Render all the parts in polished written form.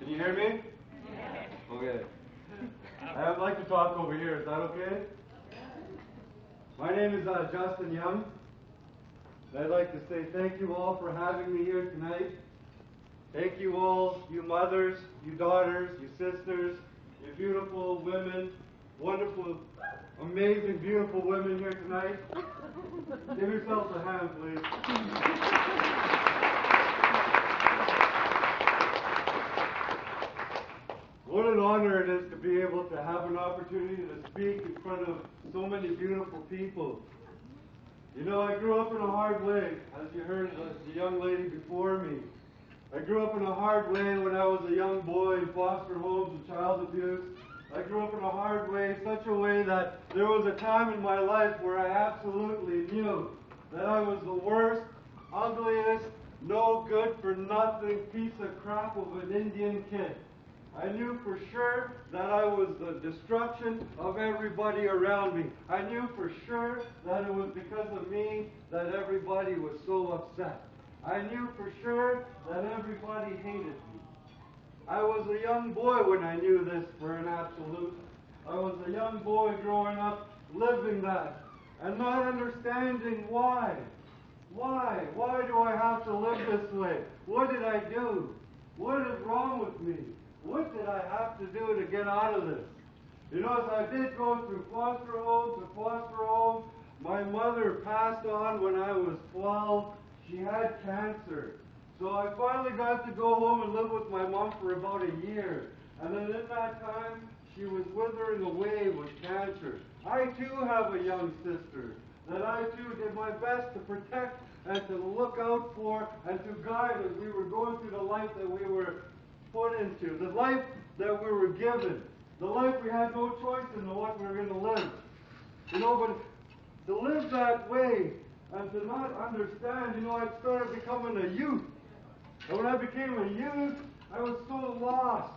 Can you hear me? Okay. I'd like to talk over here. Is that okay? My name is Justin Young. I'd like to say thank you all for having me here tonight. Thank you all, you mothers, you daughters, you sisters, you beautiful women, wonderful, amazing, beautiful women here tonight. Give yourselves a hand, please. What an honor it is to be able to have an opportunity to speak in front of so many beautiful people. You know, I grew up in a hard way, as you heard the young lady before me. I grew up in a hard way when I was a young boy in foster homes and child abuse. I grew up in a hard way, such a way that there was a time in my life where I absolutely knew that I was the worst, ugliest, no good for nothing piece of crap of an Indian kid. I knew for sure that I was the destruction of everybody around me. I knew for sure that it was because of me that everybody was so upset. I knew for sure that everybody hated me. I was a young boy when I knew this for an absolute. I was a young boy growing up living that and not understanding why. Why? Why do I have to live this way? What did I do? What is wrong with me? What did I have to do to get out of this? You know, as I did go through foster home, my mother passed on when I was 12. She had cancer. So I finally got to go home and live with my mom for about a year. And then in that time, she was withering away with cancer. I too have a young sister that I too did my best to protect and to look out for and to guide as we were going through the life that we were put into, the life that we were given, the life we had no choice in what we were going to live. You know, but to live that way and to not understand, you know, I started becoming a youth. And when I became a youth, I was so lost.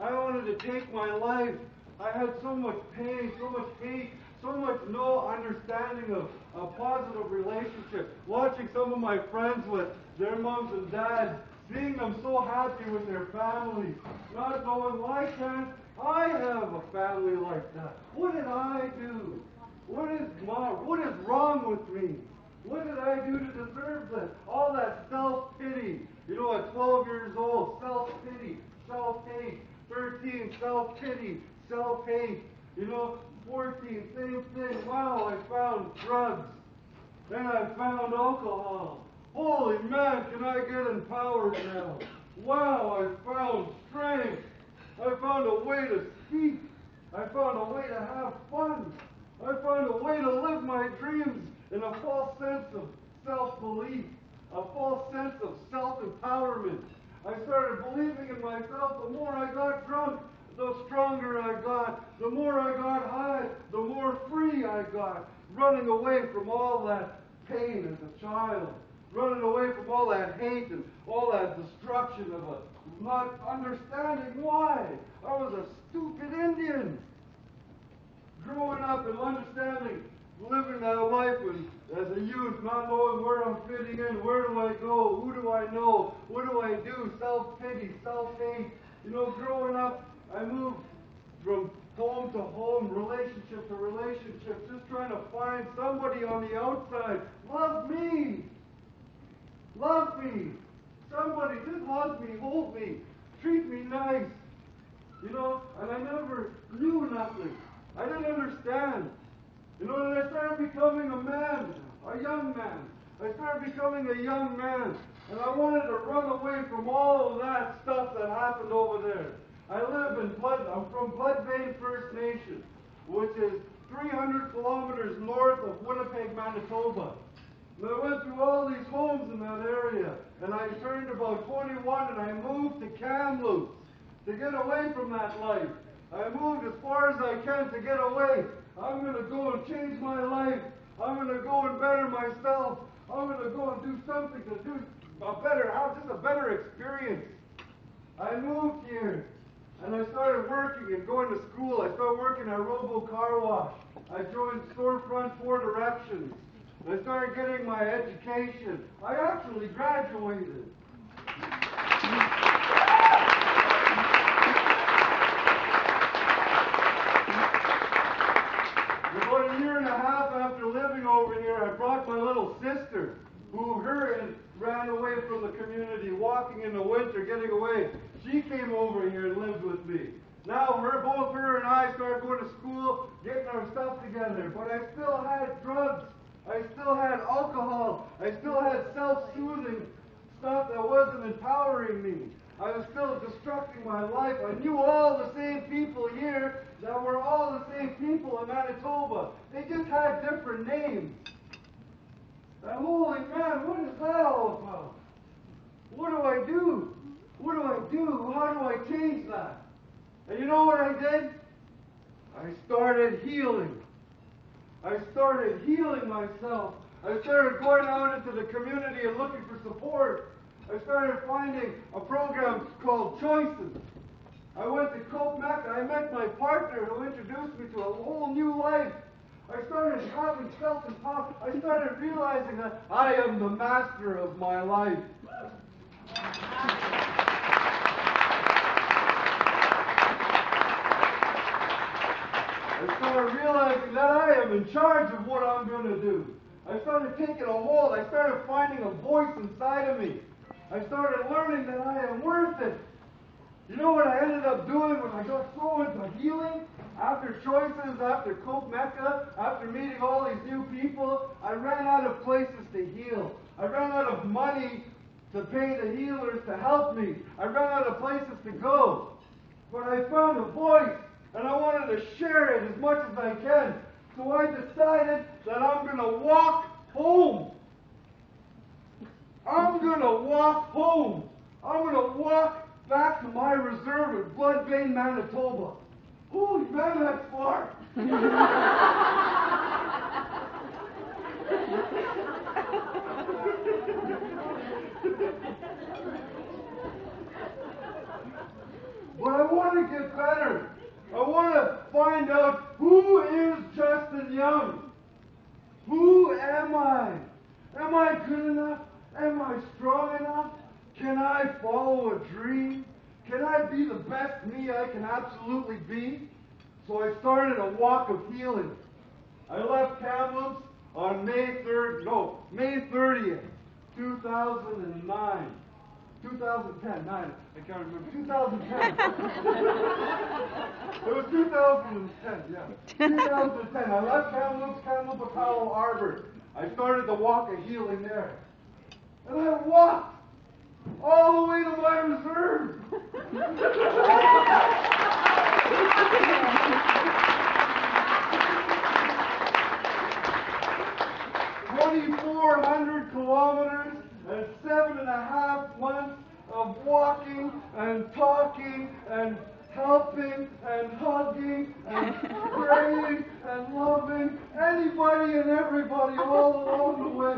I wanted to take my life. I had so much pain, so much hate, so much no understanding of a positive relationship. Watching some of my friends with their moms and dads, seeing them so happy with their families, not knowing why can't I have a family like that? What did I do? What is wrong with me? What did I do to deserve this? All that self-pity. You know, at 12 years old, self-pity, self-hate. 13, self-pity, self-hate. You know, 14, same thing. Wow, I found drugs. Then I found alcohol. Holy man, can I get empowered now? Wow, I found strength. I found a way to speak. I found a way to have fun. I found a way to live my dreams in a false sense of self-belief, a false sense of self-empowerment. I started believing in myself. The more I got drunk, the stronger I got. The more I got high, the more free I got. Running away from all that pain as a child. Running away from all that hate and all that destruction of not understanding why. I was a stupid Indian. Growing up and understanding, living that life as a youth, not knowing where I'm fitting in, where do I go, who do I know, what do I do, self-pity, self-hate. You know, growing up, I moved from home to home, relationship to relationship, just trying to find somebody on the outside. Love me. Love me. Somebody just love me, hold me, treat me nice. You know, and I never knew nothing. I didn't understand. You know, and I started becoming a man, a young man. I started becoming a young man. And I wanted to run away from all of that stuff that happened over there. I'm from Bloodvein First Nation, which is 300 kilometers north of Winnipeg, Manitoba. And I went through all these homes in that area, and I turned about 21, and I moved to Kamloops to get away from that life. I moved as far as I can to get away. I'm going to go and change my life. I'm going to go and better myself. I'm going to go and do something to do have just a better experience. I moved here, and I started working and going to school. I started working at Robo Car Wash. I joined Storefront 4 Directions. I started getting my education. I actually graduated. getting away. She came over here and lived with me. Now, both her and I started going to school, getting our stuff together. But I still had drugs. I still had alcohol. I still had self-soothing stuff that wasn't empowering me. I was still destructing my life. I knew all the same people here that were all the same people in Manitoba. They just had different names. And holy man, what is that all about? What do I do? What do I do? How do I change that? And you know what I did? I started healing. I started healing myself. I started going out into the community and looking for support. I started finding a program called Choices. I went to Copenhagen. I met my partner who introduced me to a whole new life. I started having self-empowerment. I started realizing that I am the master of my life. I started realizing that I am in charge of what I'm going to do. I started taking a hold. I started finding a voice inside of me. I started learning that I am worth it. You know what I ended up doing when I got so into healing? After Choices, after Cope Mecca, after meeting all these new people, I ran out of places to heal. I ran out of money to pay the healers to help me. I ran out of places to go. But I found a voice, and I wanted to share it as much as I can. So I decided that I'm going to walk home. I'm going to walk home. I'm going to walk back to my reserve in Blood Vein, Manitoba. Holy man, that's far. But I want to get better. I want to find out who is Justin Young. Who am I? Am I good enough? Am I strong enough? Can I follow a dream? Can I be the best me I can absolutely be? So I started a walk of healing. I left Kamloops on May 30th, 2009. 2010, I can't remember. 2010. It was 2010, yeah. 2010. I left Kamloops, Apollo Arbor. I started the walk of healing there. And I walked all the way to my reserve. 2,400 kilometers and 7.5 months of walking and talking and helping and hugging and praying and loving anybody and everybody all along the way.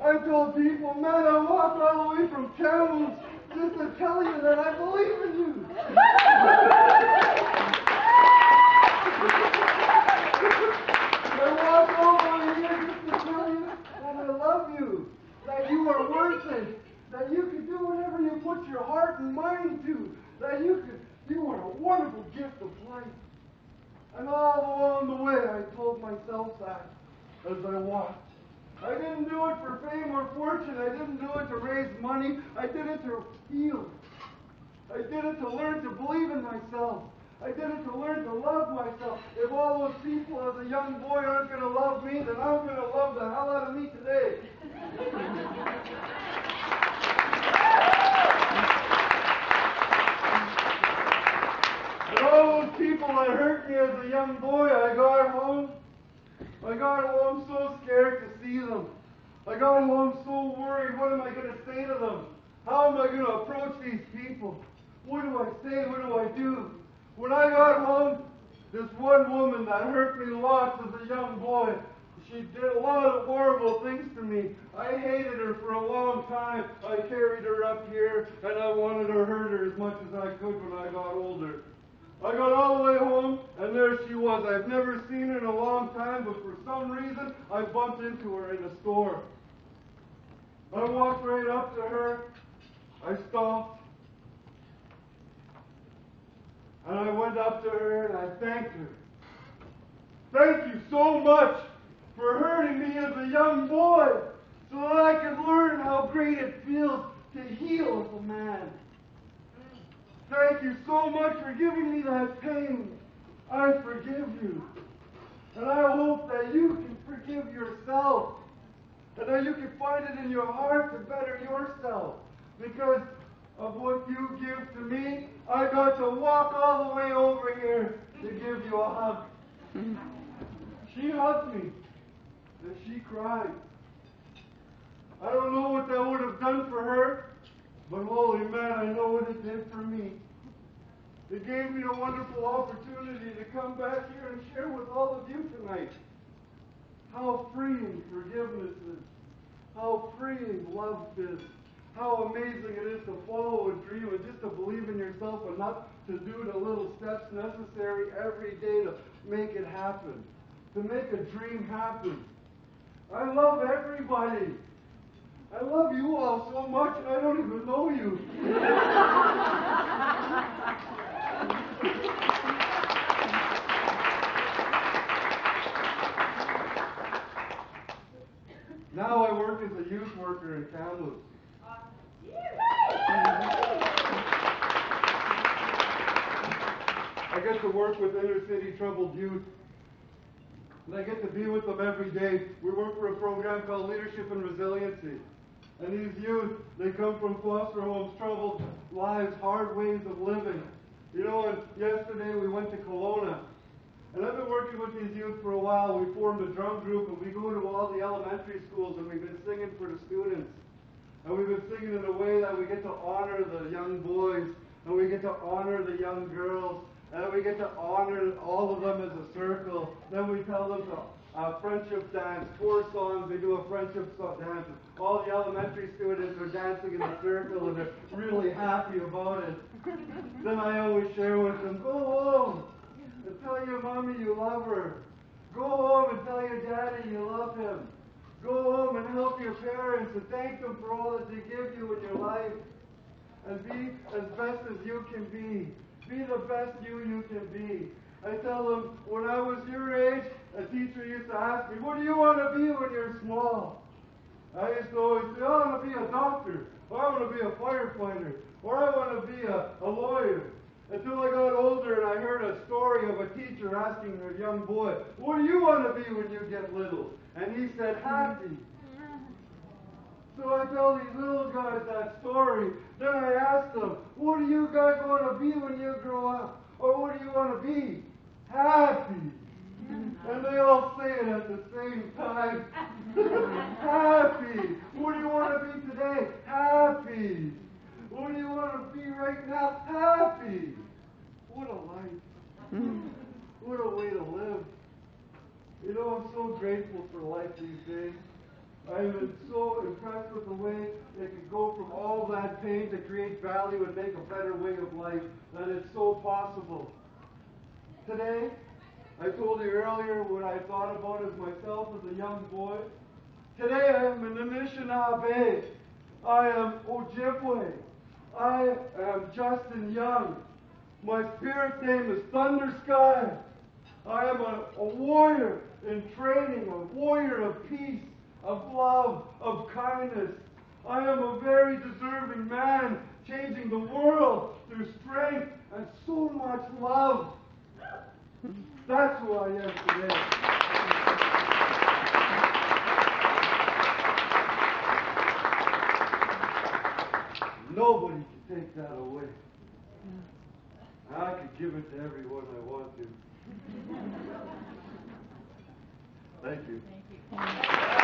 I told people, man, I walked all the way from Kamloops just to tell you that I believe in you. I walked all the way here just to tell you that I love you, that you are worth it, that you can do whatever you put your heart and mind to, that you are a wonderful gift of life. And all along the way, I told myself that as I walked. I didn't do it for fame or fortune. I didn't do it to raise money. I did it to heal. I did it to learn to believe in myself. I did it to learn to love myself. If all those people as a young boy aren't going to love me, then I'm going to love the hell out of me today. And all those people that hurt me as a young boy, I got home so scared to see them. I got home so worried. What am I going to say to them? How am I going to approach these people? What do I say? What do I do? When I got home, this one woman that hurt me lots as a young boy, she did a lot of horrible things to me. I hated her for a long time. I carried her up here, and I wanted to hurt her as much as I could when I got older. I got all the way home, and there she was. I've never seen her in a long time, but for some reason, I bumped into her in a store. I walked right up to her. I stopped. And I went up to her, and I thanked her. Thank you so much for hurting me as a young boy, so that I could learn how great it feels to heal a man. Thank you so much for giving me that pain. I forgive you. And I hope that you can forgive yourself. And that you can find it in your heart to better yourself. Because of what you give to me, I got to walk all the way over here to give you a hug. She hugged me. And she cried. I don't know what that would have done for her, but holy man, I know what it did for me. It gave me a wonderful opportunity to come back here and share with all of you tonight how freeing forgiveness is, how freeing love is, how amazing it is to follow a dream and just to believe in yourself and not to do the little steps necessary every day to make it happen, to make a dream happen. I love everybody. I love you all so much, and I don't even know you. Now I work as a youth worker in Kamloops. I get to work with inner city troubled youth. And I get to be with them every day. We work for a program called Leadership and Resiliency. And these youth, they come from foster homes, troubled lives, hard ways of living. You know, and yesterday we went to Kelowna. And I've been working with these youth for a while. We formed a drum group, and we go to all the elementary schools, and we've been singing for the students. And we've been singing in a way that we get to honor the young boys, and we get to honor the young girls, and we get to honor all of them as a circle. Then we tell them to friendship dance, 4 songs, they do a friendship dance. All the elementary students are dancing in a circle, and they're really happy about it. Then I always share with them, go home and tell your mommy you love her. Go home and tell your daddy you love him. Go home and help your parents and thank them for all that they give you in your life. And be as best as you can be. Be the best you can be. I tell them, when I was your age, a teacher used to ask me, what do you want to be when you're small? I used to always say, I want to be a doctor, or I want to be a firefighter, or I want to be a lawyer. Until I got older and I heard a story of a teacher asking a young boy, what do you want to be when you get little? And he said, happy. So I tell these little guys that story. Then I ask them, what do you guys want to be when you grow up? Or what do you want to be? Happy. And they all say it at the same time. Happy. What do you want to be today? Happy. What do you want to be right now? Happy. What a life. What a way to live. You know, I'm so grateful for life these days. I've been so impressed with the way it can go from all that pain to create value and make a better way of life. That it's so possible. Today, I told you earlier what I thought about as myself as a young boy. Today I am an Anishinaabe. I am Ojibwe. I am Justin Young. My spirit name is Thunder Sky. I am a warrior in training, a warrior of peace, of love, of kindness. I am a very deserving man, changing the world through strength and so much love. That's who I am today. Nobody can take that away. I could give it to everyone I want to. Thank you. Thank you.